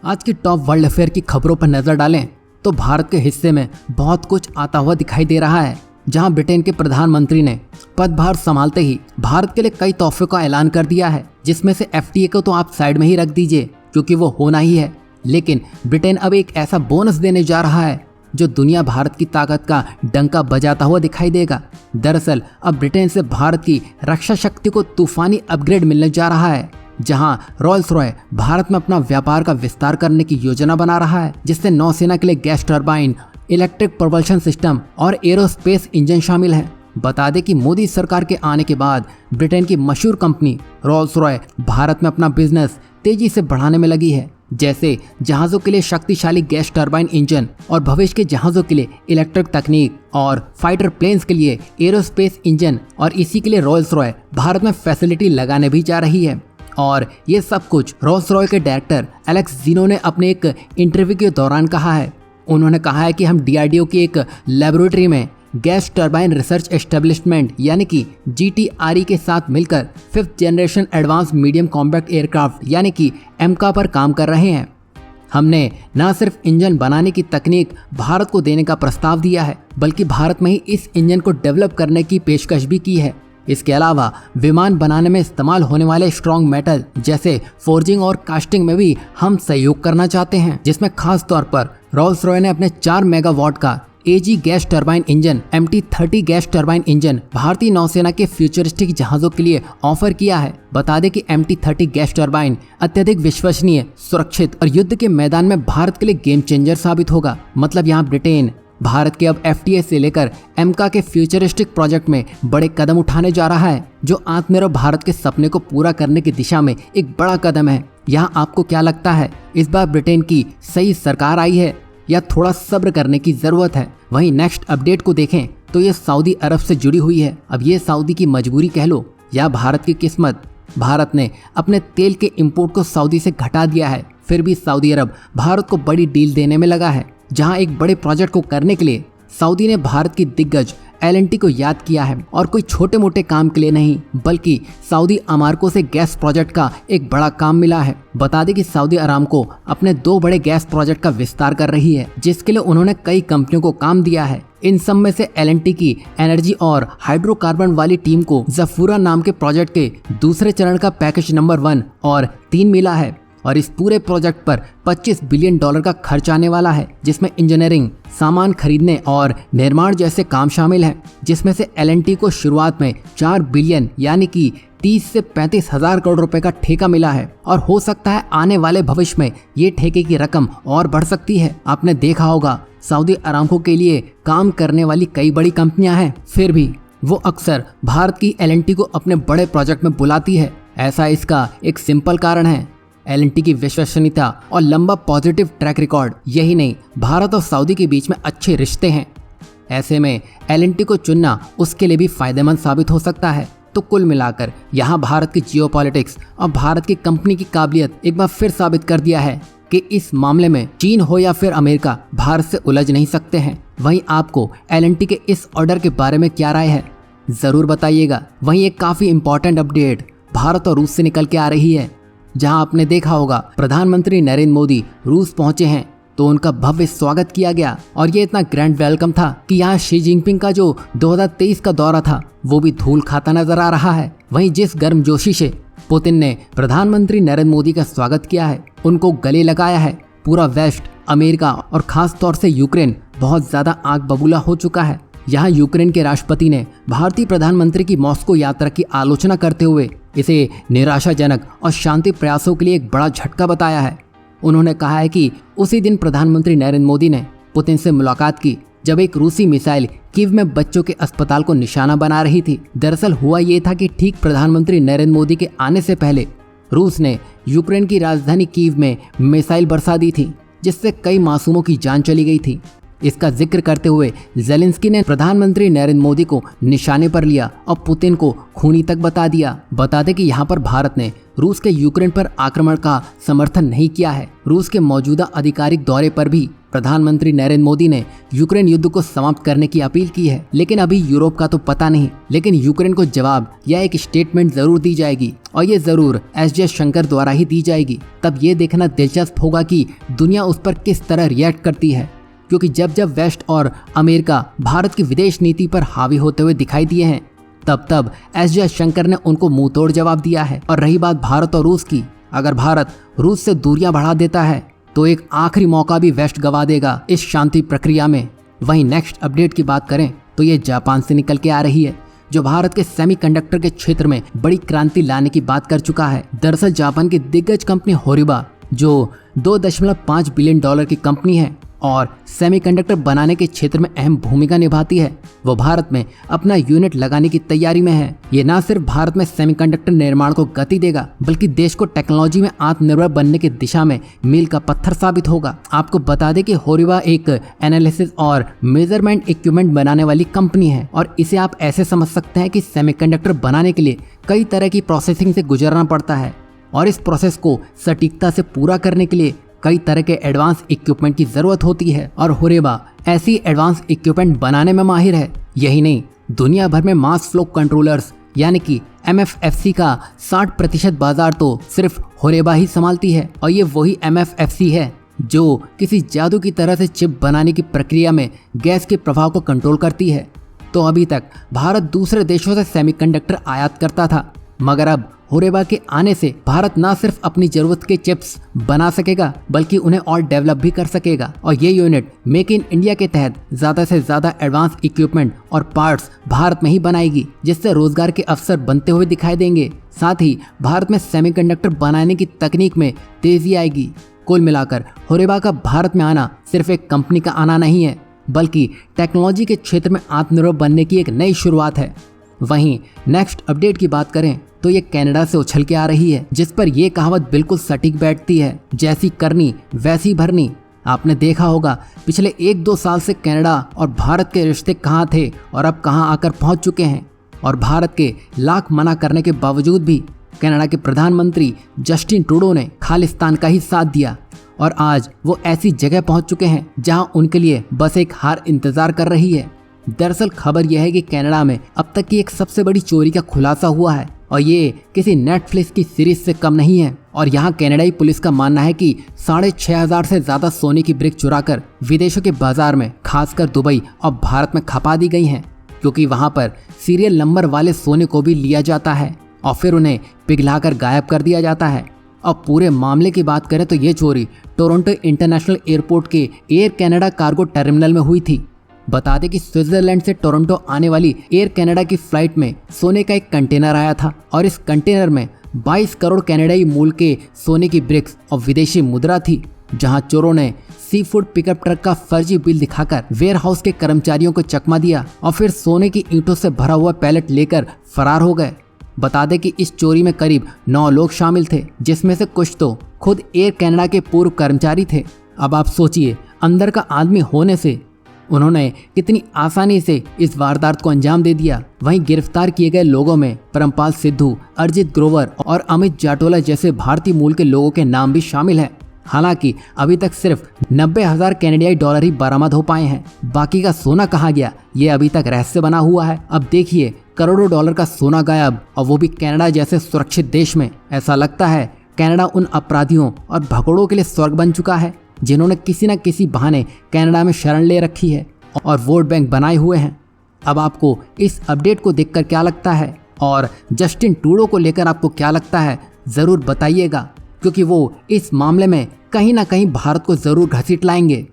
आज की top world affair की खबरों पर नजर डालें तो भारत के हिस्से में बहुत कुछ आता हुआ दिखाई दे रहा है। जहां ब्रिटेन के प्रधानमंत्री ने पदभार संभालते ही भारत के लिए कई तोहफे का ऐलान कर दिया है, जिसमें से एफटीए को तो आप साइड में ही रख दीजिए क्योंकि वो होना ही है, लेकिन ब्रिटेन अब एक ऐसा बोनस देने जा रहा है जो दुनिया भारत की ताकत का डंका बजाता हुआ दिखाई देगा। दरअसल अब ब्रिटेन से भारत की रक्षा शक्ति को तूफानी अपग्रेड मिलने जा रहा है, जहां रॉल्स रॉय भारत में अपना व्यापार का विस्तार करने की योजना बना रहा है, जिससे नौसेना के लिए gas turbine, electric propulsion system और एरोस्पेस इंजन शामिल है। बता दें कि मोदी सरकार के आने के बाद ब्रिटेन की मशहूर कंपनी रॉल्स रॉय भारत में अपना बिजनेस तेजी से बढ़ाने में लगी है। जैसे जहाजों के लिए शक्तिशाली गैस टरबाइन इंजन और भविष्य के जहाजों के लिए इलेक्ट्रिक तकनीक और फाइटर प्लेन्स के लिए एरोस्पेस इंजन, और इसी के लिए रॉल्स रॉय भारत में फैसिलिटी लगाने भी जा रही है। और ये सब कुछ रॉल्स रॉय के डायरेक्टर एलेक्स जीनो ने अपने एक इंटरव्यू के दौरान कहा है। उन्होंने कहा है कि हम डीआरडीओ की एक लेबोरेटरी में गैस टरबाइन रिसर्च एस्टेब्लिशमेंट यानी कि जीटीआरई के साथ मिलकर 5th generation advance medium compact aircraft यानी कि एमका पर काम कर रहे हैं। हमने न सिर्फ इंजन बनाने की तकनीक भारत को देने का प्रस्ताव दिया है, बल्कि भारत में ही इस इंजन को डेवलप करने की पेशकश भी की है। इसके अलावा विमान बनाने में इस्तेमाल होने वाले स्ट्रॉन्ग मेटल जैसे फोर्जिंग और कास्टिंग में भी हम सहयोग करना चाहते हैं, जिसमें खास तौर पर रॉल्स रॉय ने अपने 4 मेगावाट का AG gas turbine engine, MT-30 gas turbine engine भारतीय नौसेना के फ्यूचरिस्टिक जहाजों के लिए ऑफर किया है। बता दें कि MT-30 गैस टरबाइन अत्यधिक विश्वसनीय, सुरक्षित और युद्ध के मैदान में भारत के लिए गेम चेंजर साबित होगा। मतलब यहाँ ब्रिटेन भारत के अब एफटीए से लेकर एमका के फ्यूचरिस्टिक प्रोजेक्ट में बड़े कदम उठाने जा रहा है, जो आत्मनिर्भर भारत के सपने को पूरा करने की दिशा में एक बड़ा कदम है। यहाँ आपको क्या लगता है, इस बार ब्रिटेन की सही सरकार आई है या थोड़ा सब्र करने की जरूरत है? वहीं नेक्स्ट अपडेट को देखें तो ये सऊदी अरब से जुड़ी हुई है। अब ये सऊदी की मजबूरी कह लो या भारत की किस्मत। भारत ने अपने तेल के इंपोर्ट को सऊदी से घटा दिया है, फिर भी सऊदी अरब भारत को बड़ी डील देने में लगा है, जहां एक बड़े प्रोजेक्ट को करने के लिए सऊदी ने भारत की दिग्गज एलएनटी को याद किया है, और कोई छोटे मोटे काम के लिए नहीं, बल्कि सऊदी अरामको से गैस प्रोजेक्ट का एक बड़ा काम मिला है। बता दें कि सऊदी अरामको अपने 2 बड़े गैस प्रोजेक्ट का विस्तार कर रही है, जिसके लिए उन्होंने कई कंपनियों को काम दिया है। इन सब में से एलएनटी की एनर्जी और हाइड्रोकार्बन वाली टीम को जफूरा नाम के प्रोजेक्ट के दूसरे चरण का पैकेज नंबर 1 और 3 मिला है, और इस पूरे प्रोजेक्ट पर $25 बिलियन का खर्च आने वाला है, जिसमें इंजीनियरिंग, सामान खरीदने और निर्माण जैसे काम शामिल हैं, जिसमें से एलएनटी को शुरुआत में 4 बिलियन यानी कि 30 से 35 हजार करोड़ रुपए का ठेका मिला है, और हो सकता है आने वाले भविष्य में ये ठेके की रकम और बढ़ सकती है। आपने देखा होगा सऊदी अरामको के लिए काम करने वाली कई बड़ी कंपनियां हैं, फिर भी वो अक्सर भारत की एलएनटी को अपने बड़े प्रोजेक्ट में बुलाती है। ऐसा इसका एक सिंपल कारण है, एलएनटी की विश्वसनीयता और लंबा पॉजिटिव ट्रैक रिकॉर्ड। यही नहीं, भारत और सऊदी के बीच में अच्छे रिश्ते हैं। ऐसे में एलएनटी को चुनना उसके लिए भी फायदेमंद साबित हो सकता है। तो कुल मिलाकर यहाँ भारत की जियोपॉलिटिक्स और भारत की कंपनी की काबिलियत एक बार फिर साबित कर दिया है कि इस मामले में चीन हो या फिर अमेरिका भारत से उलझ नहीं सकते हैं। वहीं आपको एलएनटी के इस ऑर्डर के बारे में क्या राय है, जरूर बताइएगा। वहीं एक काफी इंपॉर्टेंट अपडेट भारत और रूस से निकल के आ रही है, जहां आपने देखा होगा प्रधानमंत्री नरेंद्र मोदी रूस पहुंचे हैं तो उनका भव्य स्वागत किया गया, और ये इतना ग्रैंड वेलकम था कि यहाँ शी जिनपिंग का जो 2023 का दौरा था वो भी धूल खाता नजर आ रहा है। वहीं जिस गर्मजोशी से पुतिन ने प्रधानमंत्री नरेंद्र मोदी का स्वागत किया है, उनको गले लगाया है, पूरा वेस्ट, अमेरिका और खास तौर से यूक्रेन बहुत ज्यादा आग बबूला हो चुका है। यहाँ यूक्रेन के राष्ट्रपति ने भारतीय प्रधानमंत्री की मॉस्को यात्रा की आलोचना करते हुए इसे निराशाजनक और शांति प्रयासों के लिए एक बड़ा झटका बताया है। उन्होंने कहा है कि उसी दिन प्रधानमंत्री नरेंद्र मोदी ने पुतिन से मुलाकात की जब एक रूसी मिसाइल कीव में बच्चों के अस्पताल को निशाना बना रही थी। दरअसल हुआ ये था कि ठीक प्रधानमंत्री नरेंद्र मोदी के आने से पहले रूस ने यूक्रेन की राजधानी कीव में मिसाइल बरसा दी थी, जिससे कई मासूमों की जान चली गई थी। इसका जिक्र करते हुए ज़ेलेंस्की ने प्रधानमंत्री नरेंद्र मोदी को निशाने पर लिया और पुतिन को खूनी तक बता दिया। बता दें कि यहाँ पर भारत ने रूस के यूक्रेन पर आक्रमण का समर्थन नहीं किया है। रूस के मौजूदा आधिकारिक दौरे पर भी प्रधानमंत्री नरेंद्र मोदी ने यूक्रेन युद्ध को समाप्त करने की अपील की है, लेकिन अभी यूरोप का तो पता नहीं। लेकिन यूक्रेन को जवाब या एक स्टेटमेंट जरूर दी जाएगी और ये जरूर एस जयशंकर द्वारा ही दी जाएगी। तब ये देखना दिलचस्प होगा कि दुनिया उस पर किस तरह रिएक्ट करती है, क्योंकि जब जब वेस्ट और अमेरिका भारत की विदेश नीति पर हावी होते हुए दिखाई दिए हैं, तब एस जयशंकर ने उनको मुंह तोड़ जवाब दिया है। और रही बात भारत और रूस की, अगर भारत रूस से दूरियां बढ़ा देता है तो एक आखिरी मौका भी वेस्ट गवा देगा इस शांति प्रक्रिया में। वहीं नेक्स्ट अपडेट की बात करें तो ये जापान से निकल के आ रही है, जो भारत के सेमीकंडक्टर के क्षेत्र में बड़ी क्रांति लाने की बात कर चुका है। दरअसल जापान की दिग्गज कंपनी होरिबा, जो $2.5 बिलियन की कंपनी है और सेमीकंडक्टर बनाने के क्षेत्र में अहम भूमिका निभाती है, वो भारत में अपना यूनिट लगाने की तैयारी में है। ये न सिर्फ भारत में सेमीकंडक्टर निर्माण को गति देगा, बल्कि देश को टेक्नोलॉजी में आत्मनिर्भर बनने की दिशा में मील का पत्थर साबित होगा। आपको बता दें कि होरिबा एक एनालिसिस और मेजरमेंट इक्विपमेंट बनाने वाली कंपनी है और इसे आप ऐसे समझ सकते हैं कि सेमीकंडक्टर बनाने के लिए कई तरह की प्रोसेसिंग से गुजरना पड़ता है और इस प्रोसेस को सटीकता से पूरा करने के लिए कई तरह के एडवांस इक्विपमेंट की जरूरत होती है और होरिबा ऐसी एडवांस इक्विपमेंट बनाने में माहिर है। यही नहीं, दुनिया भर में मास फ्लो कंट्रोलर्स यानी कि MFFC का 60% बाजार तो सिर्फ होरिबा ही संभालती है और ये वही MFFC है जो किसी जादू की तरह से चिप बनाने की प्रक्रिया में गैस के प्रभाव को कंट्रोल करती है। तो अभी तक भारत दूसरे देशों से सेमीकंडक्टर आयात करता था, मगर अब होरिबा के आने से भारत न सिर्फ अपनी जरूरत के चिप्स बना सकेगा, बल्कि उन्हें और डेवलप भी कर सकेगा। और ये यूनिट मेक इन इंडिया के तहत ज़्यादा से ज़्यादा एडवांस इक्विपमेंट और पार्ट्स भारत में ही बनाएगी, जिससे रोजगार के अवसर बनते हुए दिखाई देंगे। साथ ही भारत में सेमीकंडक्टर बनाने की तकनीक में तेजी आएगी। कुल मिलाकर होरिबा का भारत में आना सिर्फ एक कंपनी का आना नहीं है, बल्कि टेक्नोलॉजी के क्षेत्र में आत्मनिर्भर बनने की एक नई शुरुआत है। वहीं नेक्स्ट अपडेट की बात करें तो ये कनाडा से उछल के आ रही है, जिस पर यह कहावत बिल्कुल सटीक बैठती है, जैसी करनी वैसी भरनी। आपने देखा होगा पिछले 1-2 साल से कनाडा और भारत के रिश्ते कहाँ थे और अब कहाँ आकर पहुँच चुके हैं। और भारत के लाख मना करने के बावजूद भी कनाडा के प्रधानमंत्री जस्टिन ट्रूडो ने खालिस्तान का ही साथ दिया और आज वो ऐसी जगह पहुँच चुके हैं जहाँ उनके लिए बस एक हार इंतजार कर रही है। दरअसल खबर यह है कि कनाडा में अब तक की एक सबसे बड़ी चोरी का खुलासा हुआ है और ये किसी नेटफ्लिक्स की सीरीज से कम नहीं है। और यहाँ कनाडाई पुलिस का मानना है कि 6,500 से ज्यादा सोने की ब्रिक चुराकर विदेशों के बाजार में, खासकर दुबई और भारत में खपा दी गई हैं, क्योंकि वहाँ पर सीरियल नंबर वाले सोने को भी लिया जाता है और फिर उन्हें पिघलाकर गायब कर दिया जाता है। अब पूरे मामले की बात करें तो ये चोरी टोरंटो इंटरनेशनल एयरपोर्ट के एयर कनाडा कार्गो टर्मिनल में हुई थी। बता दें कि स्विट्जरलैंड से टोरंटो आने वाली एयर कनाडा की फ्लाइट में सोने का एक कंटेनर आया था और इस कंटेनर में 22 करोड़ कनाडाई मूल के सोने की ब्रिक्स और विदेशी मुद्रा थी। जहां चोरों ने सी फूड पिकअप ट्रक का फर्जी बिल दिखाकर वेयर हाउस के कर्मचारियों को चकमा दिया और फिर सोने की ईंटों से भरा हुआ पैलेट लेकर फरार हो गए। बता दें कि इस चोरी में करीब 9 लोग शामिल थे, जिसमें से कुछ तो खुद एयर कनाडा के पूर्व कर्मचारी थे। अब आप सोचिए, अंदर का आदमी होने से उन्होंने कितनी आसानी से इस वारदात को अंजाम दे दिया। वहीं गिरफ्तार किए गए लोगों में परमपाल सिद्धू, अर्जित ग्रोवर और अमित जाटोला जैसे भारतीय मूल के लोगों के नाम भी शामिल हैं। हालांकि अभी तक सिर्फ 90,000 कनाडियाई डॉलर ही बरामद हो पाए हैं। बाकी का सोना कहाँ गया, ये अभी तक रहस्य बना हुआ है। अब देखिए, करोड़ों डॉलर का सोना गायब, और वो भी कनाडा जैसे सुरक्षित देश में। ऐसा लगता है कनाडा उन अपराधियों और भगोड़ों के लिए स्वर्ग बन चुका है जिन्होंने किसी न किसी बहाने कनाडा में शरण ले रखी है और वोट बैंक बनाए हुए हैं। अब आपको इस अपडेट को देखकर क्या लगता है और जस्टिन ट्रूडो को लेकर आपको क्या लगता है, ज़रूर बताइएगा, क्योंकि वो इस मामले में कहीं ना कहीं भारत को ज़रूर घसीट लाएंगे।